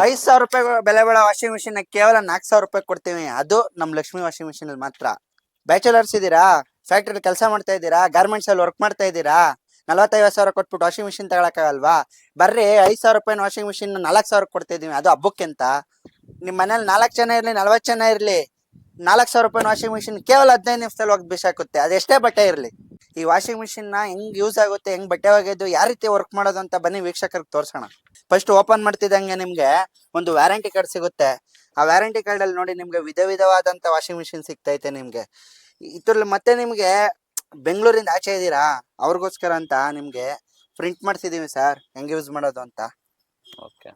5,000 ರೂಪಾಯಿ ಬೆಲೆ ಬಾಳೋ washing machine ಕೇವಲ 4,000 ರೂಪಾಯಿ ಕೊಡ್ತೀವಿ. ಅದು ನಮ್ ಲಕ್ಷ್ಮಿ ವಾಷಿಂಗ್ ಮಿಷಿನ್ ಅಲ್ಲಿ ಮಾತ್ರ. ಬ್ಯಾಚುಲರ್ಸ್ ಇದೀರಾ, ಫ್ಯಾಕ್ಟ್ರಿ ಕೆಲಸ ಮಾಡ್ತಾ ಇದ್ದೀರಾ, ಗಾರ್ಮೆಂಟ್ಸ್ ಅಲ್ಲಿ ವರ್ಕ್ ಮಾಡ್ತಾ ಇದ್ದೀರಾ, 40-50 ಸಾವಿರ ಕೊಟ್ಬಿಟ್ಟು ವಾಷಿಂಗ್ ಮಿಷಿನ್ ತಗೊಳಕ್ಕಾಗಲ್ವಾ? ಬರ್ರಿ, 5,000 ರೂಪಾಯಿ ವಾಷಿಂಗ್ ಮಿಷಿನ್ 4,000 ಕೊಡ್ತಾ ಇದೀವಿ. ಅದು ಹಬ್ಬಕ್ಕೆಂತ. ನಿಮ್ ಮನೇಲಿ 4 ಜನ ಇರ್ಲಿ, 40 ಜನ ಇರ್ಲಿ, 4,000 ರೂಪಾಯಿ ವಾಷಿಂಗ್ ಮಿಷಿನ್ ಕೇವಲ 15 ನಿಮಿಷದಲ್ಲಿ ಹೋಗಿ ಬಿಸಾಕುತ್ತೆ. ಅದೆಷ್ಟೇ ಬಟ್ಟೆ ಇರ್ಲಿ. ಈ ವಾಷಿಂಗ್ ಮಿಷಿನ್ ನ ಹೆಂಗ್ ಯೂಸ್ ಆಗುತ್ತೆ, ಹೆಂಗ್ ಬಟ್ಟೆ ಒಗೆಯೋದು, ಯಾವ ರೀತಿ ವರ್ಕ್ ಮಾಡೋದು ಅಂತ ಬನ್ನಿ ವೀಕ್ಷಕರಿಗೆ ತೋರ್ಸೋಣ. ಫಸ್ಟ್ ಓಪನ್ ಮಾಡ್ತಿದ್ದಂಗೆ ನಿಮ್ಗೆ ಒಂದು ವ್ಯಾರಂಟಿ ಕಾರ್ಡ್ ಸಿಗುತ್ತೆ. ಆ ವ್ಯಾರಂಟಿ ಕಾರ್ಡ್ ಅಲ್ಲಿ ನೋಡಿ ನಿಮ್ಗೆ ವಿಧವಾದಂತ ವಾಷಿಂಗ್ ಮಿಷಿನ್ ಸಿಗ್ತೈತೆ ನಿಮ್ಗೆ. ಇದ್ರಲ್ಲಿ ಮತ್ತೆ ನಿಮ್ಗೆ ಬೆಂಗಳೂರಿಂದ ಆಚೆ ಇದೀರಾ, ಅವ್ರಿಗೋಸ್ಕರ ಅಂತ ನಿಮ್ಗೆ ಪ್ರಿಂಟ್ ಮಾಡ್ಸಿದೀವಿ ಸರ್, ಹೆಂಗ್ ಯೂಸ್ ಮಾಡೋದು ಅಂತ. ಓಕೆ.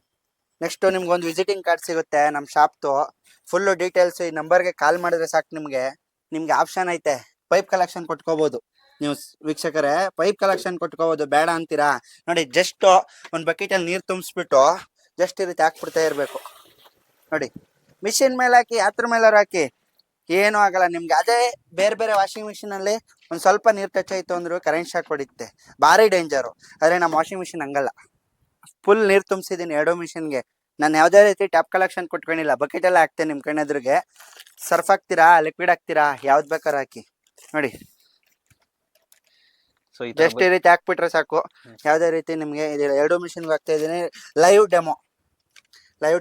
ನೆಕ್ಸ್ಟ್ ನಿಮ್ಗೆ ಒಂದು ವಿಸಿಟಿಂಗ್ ಕಾರ್ಡ್ ಸಿಗುತ್ತೆ ನಮ್ ಶಾಪ್ದು. ಫುಲ್ ಡೀಟೇಲ್ಸ್ ಈ ನಂಬರ್ಗೆ ಕಾಲ್ ಮಾಡಿದ್ರೆ ಸಾಕು. ನಿಮ್ಗೆ ಆಪ್ಷನ್ ಐತೆ, ಪೈಪ್ ಕಲೆಕ್ಷನ್ ಕೊಟ್ಕೋಬಹುದು. ನೀವು ವೀಕ್ಷಕರೇ ಪೈಪ್ ಕಲೆಕ್ಷನ್ ಕೊಟ್ಕೋಬಹುದು. ಬೇಡ ಅಂತೀರಾ ನೋಡಿ, ಜಸ್ಟ್ ಒಂದ್ ಬಕೆಟ್ ಅಲ್ಲಿ ನೀರ್ ತುಂಬಿಸ್ಬಿಟ್ಟು ಜಸ್ಟ್ ಈ ರೀತಿ ಹಾಕ್ಬಿಡ್ತಾ ಇರ್ಬೇಕು ನೋಡಿ. ಮಿಷಿನ್ ಮೇಲೆ ಹಾಕಿ, ಅದ್ರ ಮೇಲೆ ಹಾಕಿ, ಏನು ಆಗಲ್ಲ ನಿಮ್ಗೆ. ಅದೇ ಬೇರೆ ಬೇರೆ ವಾಷಿಂಗ್ ಮಿಷಿನ್ ಅಲ್ಲಿ ಒಂದ್ ಸ್ವಲ್ಪ ನೀರ್ ಟಚ್ ಆಯ್ತು ಅಂದ್ರು ಕರೆಂಟ್ ಶಾಕ್ ಹೊಡಿತ್ತೆ, ಭಾರಿ ಡೇಂಜರು. ಆದ್ರೆ ನಮ್ಮ ವಾಷಿಂಗ್ ಮಿಷಿನ್ ಹಂಗಲ್ಲ. ಫುಲ್ ನೀರ್ ತುಂಬಿಸಿದೀನಿ ಎರಡು ಮಿಷಿನ್ಗೆ. ನಾನು ಯಾವ್ದೇ ರೀತಿ ಟ್ಯಾಪ್ ಕಲೆಕ್ಷನ್ ಕೊಟ್ಕೊಂಡಿಲ್ಲ. ಬಕೆಟ್ ಎಲ್ಲ ಹಾಕ್ತೇನೆ ನಿಮ್ ಕಣ್ಣೆದ್ರಿಗೆ. ಸರ್ಫ್ ಹಾಕ್ತೀರಾ, ಲಿಕ್ವಿಡ್ ಹಾಕ್ತೀರಾ, ಯಾವ್ದು ಬೇಕಾದ್ರೆ ಹಾಕಿ ನೋಡಿ. ಜಸ್ಟ್ ಈ ರೀತಿ ಹಾಕ್ಬಿಟ್ರೆ ಸಾಕು. ಯಾವ್ದೇ ರೀತಿ ನಿಮ್ಗೆ ಎರಡು ಮಿಷಿನ್ಗೆ ಹಾಕ್ತಾ ಇದೀನಿ. ಲೈವ್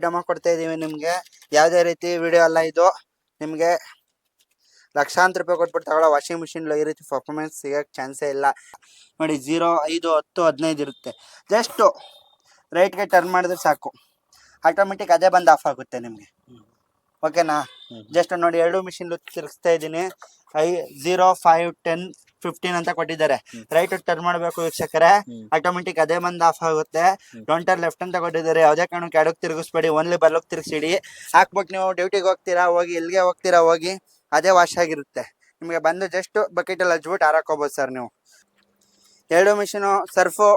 ಡೆಮೋ ಕೊಡ್ತಾ ಇದೀವಿ ನಿಮ್ಗೆ. ಯಾವ್ದೇ ರೀತಿ ವಿಡಿಯೋ ಅಲ್ಲ ಇದು. ನಿಮ್ಗೆ ಲಕ್ಷಾಂತರ ರೂಪಾಯಿ ಕೊಟ್ಬಿಟ್ಟು ತಗೊಳ್ಳೋ ವಾಷಿಂಗ್ ಮಿಷಿನ್ ಈ ರೀತಿ ಪರ್ಫಾರ್ಮೆನ್ಸ್ ಸಿಗಕ್ಕೆ ಚಾನ್ಸೇ ಇಲ್ಲ ನೋಡಿ. 0, 5, 10, 15 ಇರುತ್ತೆ. ಜಸ್ಟ್ ರೈಟ್ಗೆ ಟರ್ನ್ ಮಾಡಿದ್ರೆ ಸಾಕು, ಆಟೋಮೆಟಿಕ್ ಅದೇ ಬಂದು ಆಫ್ ಆಗುತ್ತೆ ನಿಮ್ಗೆ. ಓಕೆನಾ? ಜಸ್ಟ್ ನೋಡಿ, ಎರಡು ಮಿಷಿನ್ ತಿರುಗಿಸ್ತಾ ಇದ್ದೀನಿ. 0, 5, 10, 15 ಅಂತ ಕೊಟ್ಟಿದ್ದಾರೆ. ರೈಟ್ ಟರ್ನ್ ಮಾಡಬೇಕು ವೀಕ್ಷಕರೇ, ಆಟೋಮೆಟಿಕ್ ಅದೇ ಬಂದು ಆಫ್ ಆಗುತ್ತೆ. ಡೋಂಟರ್ ಲೆಫ್ಟ್ ಅಂತ ಕೊಟ್ಟಿದ್ದಾರೆ. ಯಾವುದೇ ಕಾರಣಕ್ಕೆ ಎಡಕ್ಕೆ ತಿರುಗಿಸ್ಬೇಡಿ, ಓನ್ಲಿ ಬಲ್ಲೋಕ್ ತಿರುಗಿಸಿಡಿ. ಹಾಕ್ಬಿಟ್ಟು ನೀವು ಡ್ಯೂಟಿಗೆ ಹೋಗ್ತೀರಾ ಹೋಗಿ, ಎಲ್ಲಿಗೆ ಹೋಗ್ತೀರಾ ಹೋಗಿ, ಅದೇ ವಾಶ್ ಆಗಿರುತ್ತೆ. ನಿಮಗೆ ಬಂದು ಜಸ್ಟ್ ಬಕೆಟ್ ಅಲ್ಲಿ ಹಚ್ಬಿಟ್ಟು ಹಾರಾಕೋಬಹುದು ಸರ್ ನೀವು. ಎರಡು ಮಿಷಿನು ಸರ್ಫು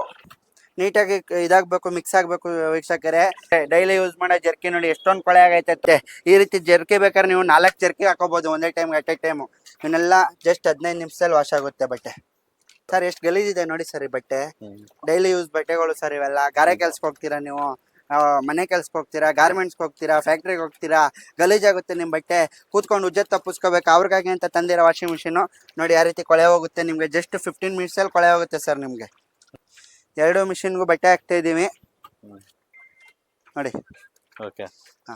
ನೀಟಾಗಿ ಇದಾಗಬೇಕು, ಮಿಕ್ಸ್ ಆಗಬೇಕು ವೀಕ್ಷಕರೇ. ಡೈಲಿ ಯೂಸ್ ಮಾಡೋ ಜರ್ಕಿ ನೋಡಿ ಎಷ್ಟೊಂದು ಕೊಳೆ ಆಗೈತತ್ತೆ. ಈ ರೀತಿ ಜರ್ಕಿ ಬೇಕಾದ್ರೆ ನೀವು 4 ಜರ್ಕಿ ಹಾಕೋಬಹುದು ಒಂದೇ ಟೈಮ್, ಅಟ್ ಎ ಟೈಮು. ಇವನ್ನೆಲ್ಲ ಜಸ್ಟ್ 15 ನಿಮಿಷದಲ್ಲಿ ವಾಶ್ ಆಗುತ್ತೆ ಬಟ್ಟೆ. ಸರ್ ಎಷ್ಟು ಗಲೀಜಿದೆ ನೋಡಿ ಸರ್ ಈ ಬಟ್ಟೆ. ಡೈಲಿ ಯೂಸ್ ಬಟ್ಟೆಗಳು ಸರ್ ಇವೆಲ್ಲ. ಗಾರೆ ಕೆಲ್ಸಕ್ಕೆ ಹೋಗ್ತೀರಾ ನೀವು, ಮನೆ ಕೆಲ್ಸಕ್ಕೆ ಹೋಗ್ತೀರಾ, ಗಾರ್ಮೆಂಟ್ಸ್ಗೆ ಹೋಗ್ತೀರಾ, ಫ್ಯಾಕ್ಟ್ರಿಗೆ ಹೋಗ್ತೀರಾ, ಗಲೀಜಾಗುತ್ತೆ ನಿಮ್ಮ ಬಟ್ಟೆ. ಕೂತ್ಕೊಂಡು ಉಜ್ಜತ್ ತಪ್ಪಿಸ್ಕೋಬೇಕು, ಅವ್ರಿಗಾಗಿ ಅಂತ ತಂದಿರೋ ವಾಷಿಂಗ್ ಮಿಷಿನು ನೋಡಿ ಯಾವ ರೀತಿ ಕೊಳೆ ಹೋಗುತ್ತೆ ನಿಮ್ಗೆ. ಜಸ್ಟ್ 15 ಮಿನಿಟ್ಸಲ್ಲಿ ಕೊಳೆ ಹೋಗುತ್ತೆ ಸರ್ ನಿಮ್ಗೆ. ಎರಡು ಮಿಷಿನ್ಗೂ ಬಟ್ಟೆ ಹಾಕ್ತಾ ಇದೀವಿ ನೋಡಿ. ಓಕೆ. ಹಾ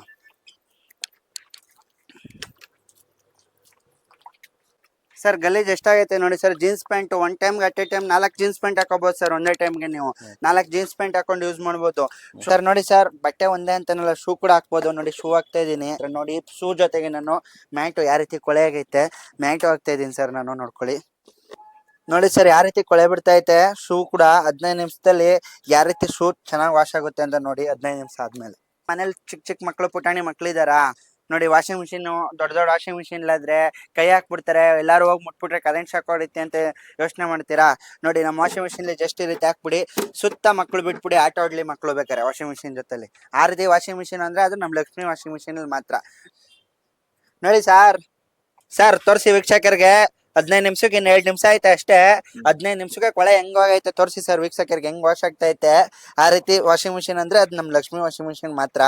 ಸರ್, ಗಲೀಜ್ ಎಷ್ಟಾಗೈತೆ ನೋಡಿ ಸರ್. ಜೀನ್ಸ್ ಪ್ಯಾಂಟ್ ಒನ್ ಟೈಮ್ಗೆ at A time 4 jeans pant ಹಾಕೋಬಹುದು ಸರ್. ಒಂದೇ ಟೈಮ್ಗೆ ನೀವು 4 ಜೀನ್ಸ್ ಪ್ಯಾಂಟ್ ಹಾಕೊಂಡು ಯೂಸ್ ಮಾಡ್ಬೋದು ಸರ್. ನೋಡಿ ಸರ್, ಬಟ್ಟೆ ಒಂದೇ ಅಂತಾನಲ್ಲ, ಶೂ ಕೂಡ ಹಾಕ್ಬೋದು ನೋಡಿ. ಶೂ ಹಾಕ್ತಾ ಇದೀನಿ ನೋಡಿ. ಶೂ ಜೊತೆಗೆ ನಾನು ಮ್ಯಾಟು ಯಾವ ರೀತಿ ಕೊಳೆ ಆಗೈತೆ ಮ್ಯಾಟು ಹಾಕ್ತಾ ಇದೀನಿ ಸರ್ ನಾನು, ನೋಡ್ಕೊಳ್ಳಿ. ನೋಡಿ ಸರ್ ಯಾವ ರೀತಿ ಕೊಳೆ ಬಿಡ್ತಾ ಐತೆ. ಶೂ ಕೂಡ 15 ನಿಮಿಷದಲ್ಲಿ ಯಾವ ರೀತಿ ಶೂ ಚೆನ್ನಾಗಿ ವಾಶ್ ಆಗುತ್ತೆ ಅಂತ ನೋಡಿ. 15 ನಿಮಿಷ ಆದ್ಮೇಲೆ ಮನೇಲಿ ಚಿಕ್ಕ ಮಕ್ಳು, ಪುಟಾಣಿ ಮಕ್ಳು ಇದಾರಾ ನೋಡಿ. ವಾಷಿಂಗ್ ಮಿಷಿನ್ ದೊಡ್ಡ ವಾಷಿಂಗ್ ಮಿಷಿನ್ ಇಲ್ಲಾದ್ರೆ ಕೈ ಹಾಕ್ಬಿಡ್ತಾರೆ. ಎಲ್ಲಾರು ಹೋಗಿ ಮುಟ್ಬಿಟ್ರೆ ಕರೆಂಟ್ ಶಾಕ್ ಹೊಡಿತೆ ಅಂತ ಯೋಚನೆ ಮಾಡ್ತೀರಾ ನೋಡಿ. ನಮ್ಮ ವಾಷಿಂಗ್ ಮಿಷಿನ್ ಜಸ್ಟ್ ಈ ರೀತಿ ಹಾಕ್ಬಿಡಿ, ಸುತ್ತ ಮಕ್ಳು ಬಿಟ್ಬಿಡಿ, ಆಟ ಆಡ್ಲಿ ಮಕ್ಳು ಬೇಕಾರೆ ವಾಷಿಂಗ್ ಮಿಷಿನ್ ಜೊತೆಲಿ. ಆ ರೀತಿ ವಾಷಿಂಗ್ ಮಿಷಿನ್ ಅಂದ್ರೆ ಅದು ನಮ್ಮ ಲಕ್ಷ್ಮಿ ವಾಷಿಂಗ್ ಮಿಷಿನ್ ಮಾತ್ರ ನೋಡಿ. ಸರ್ ತೋರಿಸಿ ವೀಕ್ಷಕರಿಗೆ. 15 ನಿಮಿಷಕ್ಕೆ ಇನ್ನು 2 ನಿಮಿಷ ಐತೆ ಅಷ್ಟೇ. 15 ನಿಮಿಷಕ್ಕೆ ಕೊಳೆ ಹೆಂಗ್ ಆಗೈತೆ ತೋರಿಸಿ ಸರ್ ವೀಕ್ಷಕರಿಗೆ, ಹೆಂಗ್ ವಾಶ್ ಆಗ್ತಾ ಐತೆ. ಆ ರೀತಿ ವಾಷಿಂಗ್ ಮಿಷಿನ್ ಅಂದ್ರೆ ಅದು ನಮ್ಮ ಲಕ್ಷ್ಮಿ ವಾಷಿಂಗ್ ಮಿಷಿನ್ ಮಾತ್ರ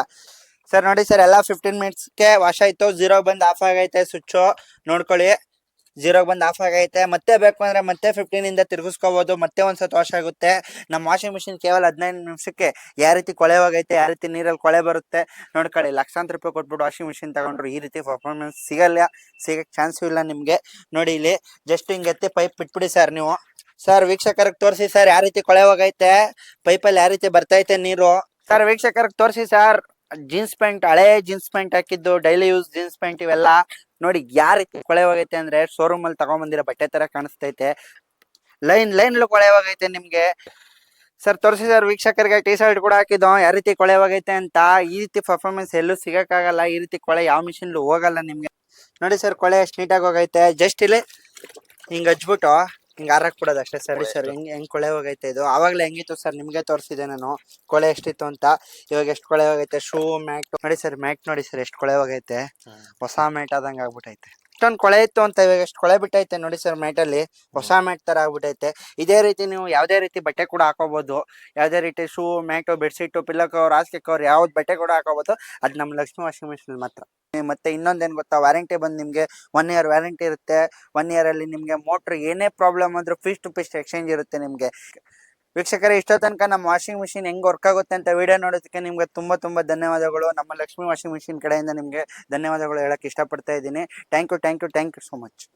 ಸರ್. ನೋಡಿ ಸರ್, ಎಲ್ಲ 15 ಮಿನಿಟ್ಸ್ಗೆ ವಾಶ್ ಆಯ್ತು. 0 ಬಂದು ಆಫ್ ಆಗೈತೆ ಸ್ವಿಚ್ಚು, ನೋಡ್ಕೊಳ್ಳಿ. 0 ಬಂದು ಆಫ್ ಆಗೈತೆ. ಮತ್ತೆ ಬೇಕು ಅಂದ್ರೆ ಮತ್ತೆ 15 ಇಂದ ತಿರ್ಗಿಸ್ಕೋಬಹುದು, ಮತ್ತೆ ಒಂದ್ಸತಿ ವಾಶ್ ಆಗುತ್ತೆ. ನಮ್ಮ ವಾಷಿಂಗ್ ಮಿಷಿನ್ ಕೇವಲ 15 ನಿಮಿಷಕ್ಕೆ ಯಾವ ರೀತಿ ಕೊಳೆ ಹೋಗೈತೆ, ಯಾವ ರೀತಿ ನೀರಲ್ಲಿ ಕೊಳೆ ಬರುತ್ತೆ ನೋಡ್ಕೊಳ್ಳಿ. ಲಕ್ಷಾಂತರ ರೂಪಾಯಿ ಕೊಟ್ಬಿಟ್ಟು ವಾಷಿಂಗ್ ಮಿಷಿನ್ ತಗೊಂಡ್ರು ಈ ರೀತಿ ಪರ್ಫಾರ್ಮೆನ್ಸ್ ಸಿಗಕ್ಕೆ ಚಾನ್ಸು ಇಲ್ಲ ನಿಮ್ಗೆ ನೋಡಿ. ಇಲ್ಲಿ ಜಸ್ಟ್ ಹಿಂಗೆ ಎತ್ತಿ ಪೈಪ್ ಬಿಟ್ಬಿಡಿ ಸರ್ ನೀವು. ಸರ್ ವೀಕ್ಷಕರಿಗೆ ತೋರಿಸಿ ಸರ್ ಯಾವ ರೀತಿ ಕೊಳೆ ಹೋಗೈತೆ, ಪೈಪಲ್ಲಿ ಯಾವ ರೀತಿ ಬರ್ತೈತೆ ನೀರು. ಸರ್ ವೀಕ್ಷಕರಿಗೆ ತೋರಿಸಿ ಸರ್. ಜೀನ್ಸ್ ಪ್ಯಾಂಟ್, ಹಳೆ ಜೀನ್ಸ್ ಪ್ಯಾಂಟ್ ಹಾಕಿದ್ದು, ಡೈಲಿ ಯೂಸ್ ಜೀನ್ಸ್ ಪ್ಯಾಂಟ್, ಇವೆಲ್ಲ ನೋಡಿ ಯಾವ ರೀತಿ ಕೊಳೆ ಹೋಗೈತೆ ಅಂದ್ರೆ ಶೋರೂಮ್ ಅಲ್ಲಿ ತಗೊಂಡ್ಬಂದಿರೋ ಬಟ್ಟೆ ತರ ಕಾಣಿಸ್ತೈತೆ. ಲೈನ್ ಕೊಳೆ ಹೋಗೈತೆ ನಿಮ್ಗೆ ಸರ್. ತೋರಿಸಿ ಸರ್ ವೀಕ್ಷಕರಿಗೆ. ಟಿ ಶರ್ಟ್ ಕೂಡ ಹಾಕಿದ್ದು ಯಾವ ರೀತಿ ಕೊಳೆ ಹೋಗೈತೆ ಅಂತ. ಈ ರೀತಿ ಪರ್ಫಾರ್ಮೆನ್ಸ್ ಎಲ್ಲೂ ಸಿಗಕ್ಕಾಗಲ್ಲ. ಈ ರೀತಿ ಕೊಳೆ ಯಾವ ಮಿಷಿನ್ಲು ಹೋಗಲ್ಲ ನಿಮ್ಗೆ ನೋಡಿ ಸರ್. ಕೊಳೆ ಎಷ್ಟು ನೀಟಾಗಿ ಹೋಗೈತೆ. ಜಸ್ಟ್ ಇಲ್ಲಿ ಹಿಂಗ್ ಹಚ್ಬಿಟ್ಟು ಹಿಂಗೆ ಹಾರಾಕ್ ಬಿಡೋದು ಅಷ್ಟೇ ಸರ್. ಸರ್ ಹೆಂಗ್ ಕೊಳೆ ಹೋಗೈತೆ ಇದು. ಆವಾಗಲೇ ಹೆಂಗಿತ್ತು ಸರ್ ನಿಮ್ಗೆ ತೋರಿಸಿದೆ ನಾನು ಕೊಳೆ ಎಷ್ಟಿತ್ತು ಅಂತ. ಇವಾಗ ಎಷ್ಟು ಕೊಳೆ ಹೋಗೈತೆ. ಶೂ, ಮ್ಯಾಟ್ ನೋಡಿ ಸರ್. ಮ್ಯಾಟ್ ನೋಡಿ ಸರ್ ಎಷ್ಟು ಕೊಳೆ ಹೋಗೈತೆ. ಹೊಸ ಮ್ಯಾಟ್ ಆದಂಗೆ ಆಗ್ಬಿಟ್ಟೈತೆ. ಇಷ್ಟೊಂದು ಕೊಳೆ ಇತ್ತು ಅಂತ ಇವಾಗ ಎಷ್ಟು ಕೊಳೆ ಬಿಟ್ಟೈತೆ ನೋಡಿ ಸರ್ ಮ್ಯಾಟಲ್ಲಿ, ಹೊಸ ಮ್ಯಾಟ್ ತರ ಆಗ್ಬಿಟ್ಟೈತೆ. ಇದೇ ರೀತಿ ನೀವು ಯಾವ್ದೇ ರೀತಿ ಬಟ್ಟೆ ಕೂಡ ಹಾಕೋಬಹುದು, ಯಾವ್ದೇ ರೀತಿ shoe, mat, bedsheet, pillow cover, ಹಾಸಿಗೆ ಕವರ್ ಯಾವ್ದು ಬಟ್ಟೆ ಕೂಡ ಹಾಕೋಬಹುದು. ಅದು ನಮ್ಮ ಲಕ್ಷ್ಮಿ ವಾಷಿಂಗ್ ಮಿಷಿನ್ ಮಾತ್ರ. ಮತ್ತೆ ಇನ್ನೊಂದೇನ್ ಗೊತ್ತಾ, ವಾರಂಟಿ ಬಂದು ನಿಮ್ಗೆ 1 ಇಯರ್ ವ್ಯಾರಂಟಿ ಇರುತ್ತೆ. 1 ಇಯರ್ ಅಲ್ಲಿ ನಿಮ್ಗೆ ಮೋಟ್ರ್ ಏನೇ ಪ್ರಾಬ್ಲಮ್ ಆದ್ರೂ ಪೀಸ್ ಟು ಪೀಸ್ ಎಕ್ಸ್ಚೇಂಜ್ ಇರುತ್ತೆ ನಿಮ್ಗೆ. ವೀಕ್ಷಕರೇ, ಇಷ್ಟೋ ತನಕ ನಮ್ಮ ವಾಷಿಂಗ್ ಮಿಷಿನ್ ಹೆಂಗ್ ವರ್ಕ್ ಆಗುತ್ತೆ ಅಂತ ವಿಡಿಯೋ ನೋಡೋದಕ್ಕೆ ನಿಮ್ಗೆ ತುಂಬಾ ಧನ್ಯವಾದಗಳು. ನಮ್ಮ ಲಕ್ಷ್ಮಿ ವಾಷಿಂಗ್ ಮಿಷಿನ್ ಕಡೆಯಿಂದ ನಿಮ್ಗೆ ಧನ್ಯವಾದಗಳು ಹೇಳಕ್ ಇಷ್ಟಪಡ್ತಾ ಇದ್ದೀನಿ. Thank you so much.